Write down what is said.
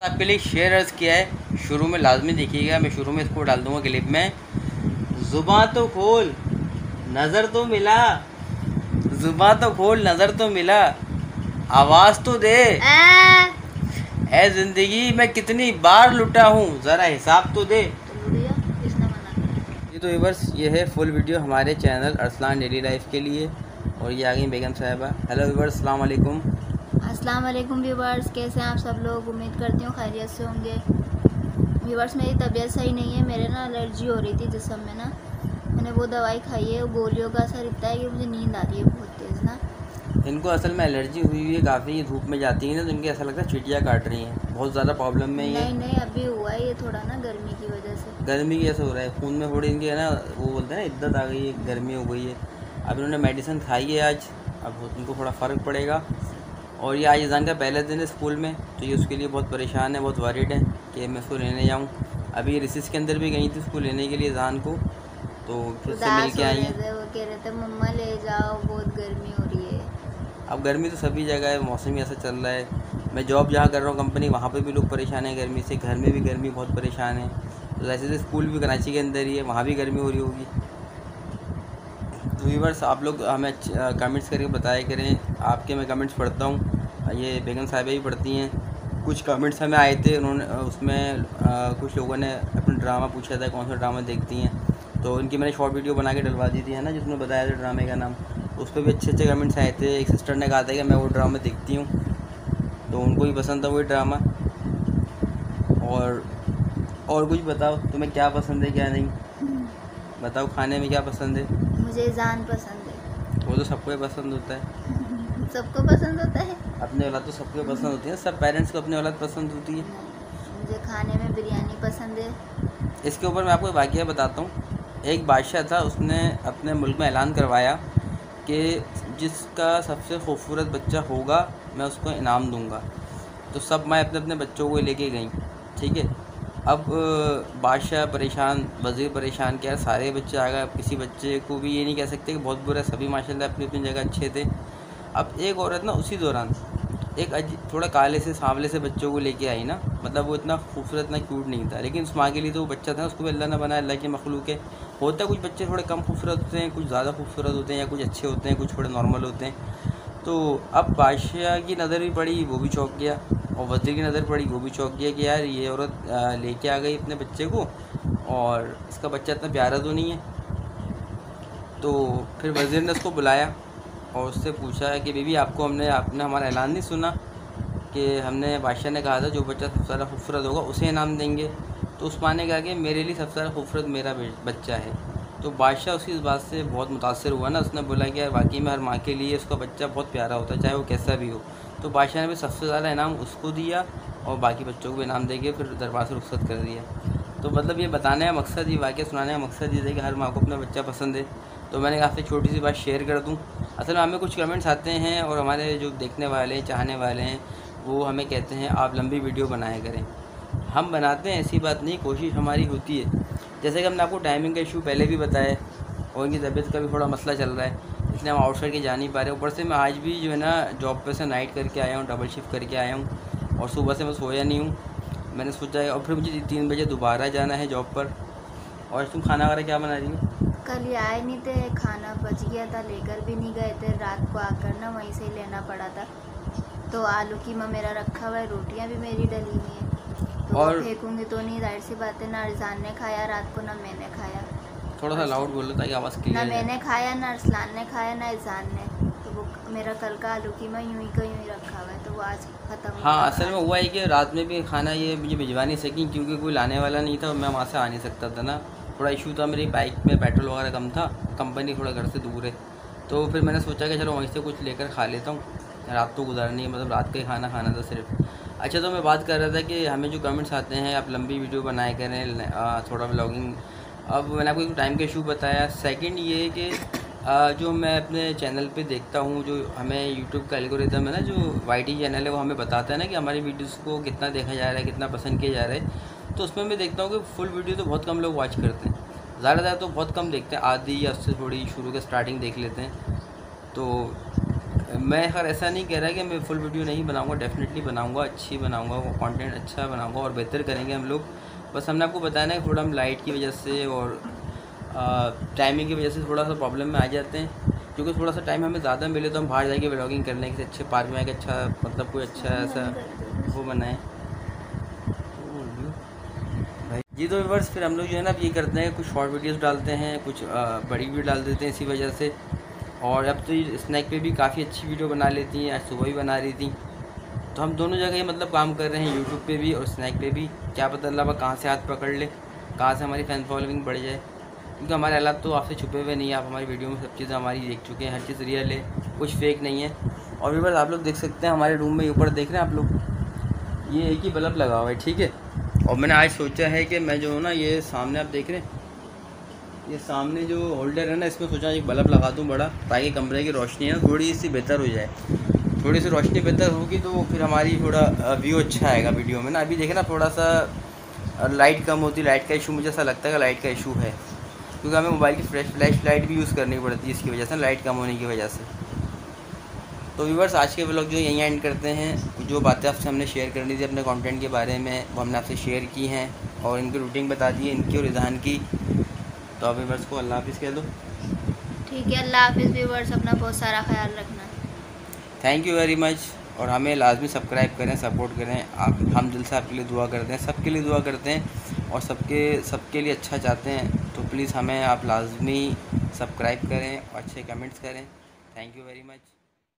आपके लिए शेयर अर्ज किया है, शुरू में लाजमी देखिएगा। मैं शुरू में इसको डाल दूंगा क्लिप में। जुबान तो खोल नज़र तो मिला, जुबान तो खोल नज़र तो मिला, आवाज़ तो दे ए जिंदगी मैं कितनी बार लुटा हूँ, ज़रा हिसाब तो दे। ये तो व्यूअर्स, ये है फुल वीडियो हमारे चैनल अरसलान डेली लाइफ के लिए। और ये आ गई बेगम साहिबा। हेलो व्यूअर्स, अस्सलाम वालेकुम। अस्सलाम वालेकुम व्यूवर्स, कैसे हैं आप सब लोग? उम्मीद करती हूँ खैरियत से होंगे। व्यूवर्स, मेरी तबीयत सही नहीं है, मेरे ना एलर्जी हो रही थी जिस्म में ना। मैंने वो दवाई खाई है, गोलियों का असर इतना है कि मुझे नींद आ रही है बहुत तेज़ ना। इनको असल में एलर्जी हुई है काफ़ी, धूप में जाती है ना तो इनके ऐसा लगता है चींटियाँ काट रही हैं, बहुत ज़्यादा प्रॉब्लम में ये। नहीं अभी हुआ है ये थोड़ा ना गर्मी की वजह से। गर्मी कैसे हो रहा है, खून में थोड़ी इनके है ना, वो बोलते हैं ना इद्दत आ गई है, गर्मी हो गई है। अब इन्होंने मेडिसिन खाई है आज, अब इनको थोड़ा फ़र्क पड़ेगा। और ये आज अज़ान का पहले दिन है स्कूल में, तो ये उसके लिए बहुत परेशान है, बहुत वरीड है कि मैं उसको लेने जाऊँ। अभी रिसिस के अंदर भी गई थी उसको लेने के लिए अज़ान को, तो फिर से मिल के आई हैं। वो कह रहे थे मम्मा ले जाओ, बहुत गर्मी हो रही है। अब गर्मी तो सभी जगह है, मौसम ही ऐसा चल रहा है। मैं जॉब जहाँ कर रहा हूँ कंपनी, वहाँ पे भी लोग परेशान हैं गर्मी से, घर में भी गर्मी बहुत परेशान है। तो वैसे तो स्कूल भी कराची के अंदर ही है, वहाँ भी गर्मी हो रही होगी। तो व्यूअर्स, आप लोग हमें कमेंट्स करके बताया करें, आपके मैं कमेंट्स पढ़ता हूँ, ये बेगम साहिबा भी पढ़ती हैं। कुछ कमेंट्स हमें आए थे, उन्होंने उसमें कुछ लोगों ने अपना ड्रामा पूछा था, कौन सा ड्रामा देखती हैं, तो उनकी मैंने शॉर्ट वीडियो बना के डलवा दी थी, है ना, जिसमें बताया था ड्रामे का नाम। उस पर भी अच्छे अच्छे कमेंट्स आए थे। एक सिस्टर ने कहा था कि मैं वो ड्रामा देखती हूँ, तो उनको भी पसंद था वही ड्रामा। और कुछ बताओ, तुम्हें क्या पसंद है क्या नहीं, बताओ खाने में क्या पसंद है? मुझे जान पसंद है। वो तो सबको ही पसंद होता है। सबको पसंद होता है। अपने औलाद तो सबको पसंद होती है, सब पेरेंट्स को अपनी औलाद पसंद होती है। मुझे खाने में बिरयानी पसंद है। इसके ऊपर मैं आपको एक वाक़या बताता हूँ। एक बादशाह था, उसने अपने मुल्क में ऐलान करवाया कि जिसका सबसे खूबसूरत बच्चा होगा मैं उसको इनाम दूंगा। तो सब माएँ अपने अपने बच्चों को लेके गईं, ठीक है। अब बादशाह परेशान, वज़ीर परेशान, क्या सारे बच्चे आ गए। अब किसी बच्चे को भी ये नहीं कह सकते कि बहुत बुरा, सभी माशाल्लाह अपनी अपनी जगह अच्छे थे। अब एक औरत ना उसी दौरान एक थोड़ा काले से सांवले से बच्चों को लेके आई ना, मतलब वो इतना खूबसूरत, इतना क्यूट नहीं था, लेकिन उस माँ के लिए तो वो बच्चा था, उसको भी अल्लाह ने बनाया, अल्लाह के मखलूक है। होता है कुछ बच्चे थोड़े कम खूबसूरत होते हैं, कुछ ज़्यादा खूबसूरत होते हैं, या कुछ अच्छे होते हैं, कुछ थोड़े नॉर्मल होते हैं। तो अब बादशाह की नज़र भी पड़ी, वो भी चौंक गया, और वज़ीर की नज़र पड़ी, वो भी चौंक गया कि यार ये औरत लेके आ गई अपने बच्चे को, और इसका बच्चा इतना प्यारा तो नहीं है। तो फिर वज़ीर ने उसको बुलाया और उससे पूछा कि बीबी, आपने हमारा ऐलान नहीं सुना कि हमने, बादशाह ने कहा था जो बच्चा सबसे ज़्यादा खूबसूरत होगा उसे इनाम देंगे। तो उस माँ ने कहा कि मेरे लिए सबसे ज़्यादा खूबसूरत मेरा बच्चा है। तो बादशाह उसकी इस बात से बहुत मुतासर हुआ ना, उसने बोला कि यार वाकई में हर माँ के लिए उसका बच्चा बहुत प्यारा होता है, चाहे वो कैसा भी हो। तो बादशाह ने भी सबसे ज़्यादा इनाम उसको दिया और बाकी बच्चों को भी इनाम देके फिर दरबार से रुखसत कर दिया। तो मतलब ये बताने का मकसद, ये वाक़या सुनाने का मकसद ये है कि हर माँ को अपना बच्चा पसंद है। तो मैंने आपसे छोटी सी बात शेयर कर दूँ। असल में हमें कुछ कमेंट्स आते हैं और हमारे जो देखने वाले हैं, चाहने वाले हैं, वो हमें कहते हैं आप लंबी वीडियो बनाया करें। हम बनाते हैं, ऐसी बात नहीं, कोशिश हमारी होती है। जैसे कि हमने आपको टाइमिंग का इशू पहले भी बताया, और इनकी तबीयत का भी थोड़ा मसला चल रहा है, इसलिए हम आउटसाइड के जा नहीं पा रहे। ऊपर से मैं आज भी जो है ना जॉब पे से नाइट करके आया हूँ, डबल शिफ्ट करके आया हूँ, और सुबह से मैं सोया नहीं हूँ। मैंने सोचा है, और फिर मुझे 3 बजे दोबारा जाना है जॉब पर। और तुम खाना वगैरह क्या बना रही हो? कल ये आए नहीं थे, खाना बच गया था, लेकर भी नहीं गए थे, रात को आकर ना वहीं से ही लेना पड़ा था। तो आलू कीमा मेरा रखा हुआ है, रोटियां भी मेरी डली हुई हैं, तो और फेंकूंगी तो नहीं, जाहिर सी बात है। ना अरसान ने खाया रात को, ना मैंने खाया। थोड़ा सा लाउड बोलो ताकि आवाज़ क्लियर है। ना मैंने खाया, ना अरसलान ने खाया, ना अरसान ने। तो वो मेरा कल का आलू कीमा यूं ही का यूं ही रखा हुआ है, तो वो आज ख़त्म। हाँ, असल में हुआ है कि रात में भी खाना ये मुझे भिजवा नहीं सकी, क्योंकि कोई लाने वाला नहीं था और मैं वहाँ से आ नहीं सकता था ना। थोड़ा इशू था, मेरी बाइक में पेट्रोल वगैरह कम था, कंपनी थोड़ा घर से दूर है। तो फिर मैंने सोचा कि चलो वहीं से कुछ लेकर खा लेता हूँ, रात तो गुजारनी है, मतलब रात का ही खाना खाना था सिर्फ। अच्छा, तो मैं बात कर रहा था कि हमें जो कमेंट्स आते हैं, आप लंबी वीडियो बनाए करें, थोड़ा व्लॉगिंग। अब मैंने आपको टाइम का इशू बताया। सेकंड ये कि जो मैं अपने चैनल पे देखता हूँ, जो हमें यूट्यूब का एल्गोरिदम है ना, जो वाईटी चैनल है, वो हमें बताता है ना कि हमारी वीडियोस को कितना देखा जा रहा है, कितना पसंद किया जा रहा है। तो उसमें मैं देखता हूँ कि फुल वीडियो तो बहुत कम लोग वॉच करते हैं, ज़्यादा तो बहुत कम देखते हैं, आधी या उससे थोड़ी शुरू के स्टार्टिंग देख लेते हैं। तो मैं खैर ऐसा नहीं कह रहा कि मैं फुल वीडियो नहीं बनाऊंगा, डेफिनेटली बनाऊंगा, अच्छी बनाऊंगा, कंटेंट अच्छा बनाऊंगा और बेहतर करेंगे हम लोग। बस हमने आपको बताया ना थोड़ा हम लाइट की वजह से और टाइमिंग की वजह से थोड़ा सा प्रॉब्लम में आ जाते हैं, क्योंकि थोड़ा सा टाइम हमें ज़्यादा मिले तो हम बाहर जाके व्लॉगिंग करने के अच्छे पार्क में आके अच्छा मतलब कोई अच्छा ऐसा वो बनाए भाई जी। तो व्यूअर्स फिर हम लोग जो है ना अब ये करते हैं कुछ शॉर्ट वीडियोस डालते हैं, कुछ बड़ी वीडियो डाल देते हैं इसी वजह से। और अब तो स्नैक पे भी काफ़ी अच्छी वीडियो बना लेती हैं, आज सुबह भी बना रही थी। तो हम दोनों जगह ही मतलब काम कर रहे हैं, यूट्यूब पे भी और स्नैक पे भी। क्या पता अल्लाह कहाँ से हाथ पकड़ ले, कहाँ से हमारी फैन फॉलोइंग बढ़ जाए, क्योंकि हमारे हालात तो आपसे छुपे हुए नहीं है। आप हमारी वीडियो में सब चीज़ें हमारी देख चुके हैं, हर चीज़ रियल है, कुछ फेक नहीं है। और व्यूअर्स आप लोग देख सकते हैं हमारे रूम में ऊपर देख रहे हैं आप लोग, ये एक ही बल्ब लगा हुआ है, ठीक है। और मैंने आज सोचा है कि मैं जो हूँ ना ये सामने आप देख रहे हैं, ये सामने जो होल्डर है ना इसमें सोचा एक बल्ब लगा दूँ बड़ा, ताकि कमरे की रोशनी है थोड़ी सी बेहतर हो जाए। थोड़ी सी रोशनी बेहतर होगी तो फिर हमारी थोड़ा व्यू अच्छा आएगा वीडियो में ना। अभी देखें ना थोड़ा सा लाइट कम होती, लाइट का इशू मुझे ऐसा लगता है कि लाइट का इशू है, क्योंकि हमें मोबाइल की फ्लैश लाइट भी यूज़ करनी पड़ती है इसकी वजह से, लाइट कम होने की वजह से। तो व्यूअर्स आज के व्लॉग जो यहीं एंड करते हैं। जो बातें आपसे हमने शेयर करनी थी अपने कंटेंट के बारे में वो हमने आपसे शेयर की हैं और इनकी रूटीन बता दी है, इनकी और रिजहान की। तो अब व्यूअर्स को अल्लाह हाफिज़ कह दो। ठीक है, अल्लाह हाफिज़ व्यूअर्स, अपना बहुत सारा ख्याल रखना। Thank you very much. और हमें लाजमी सब्सक्राइब करें, सपोर्ट करें। हम दिल से आपके लिए दुआ करते हैं, सबके लिए दुआ करते हैं और सबके लिए अच्छा चाहते हैं। तो प्लीज़ हमें आप लाजमी सब्सक्राइब करें और अच्छे कमेंट्स करें। Thank you very much.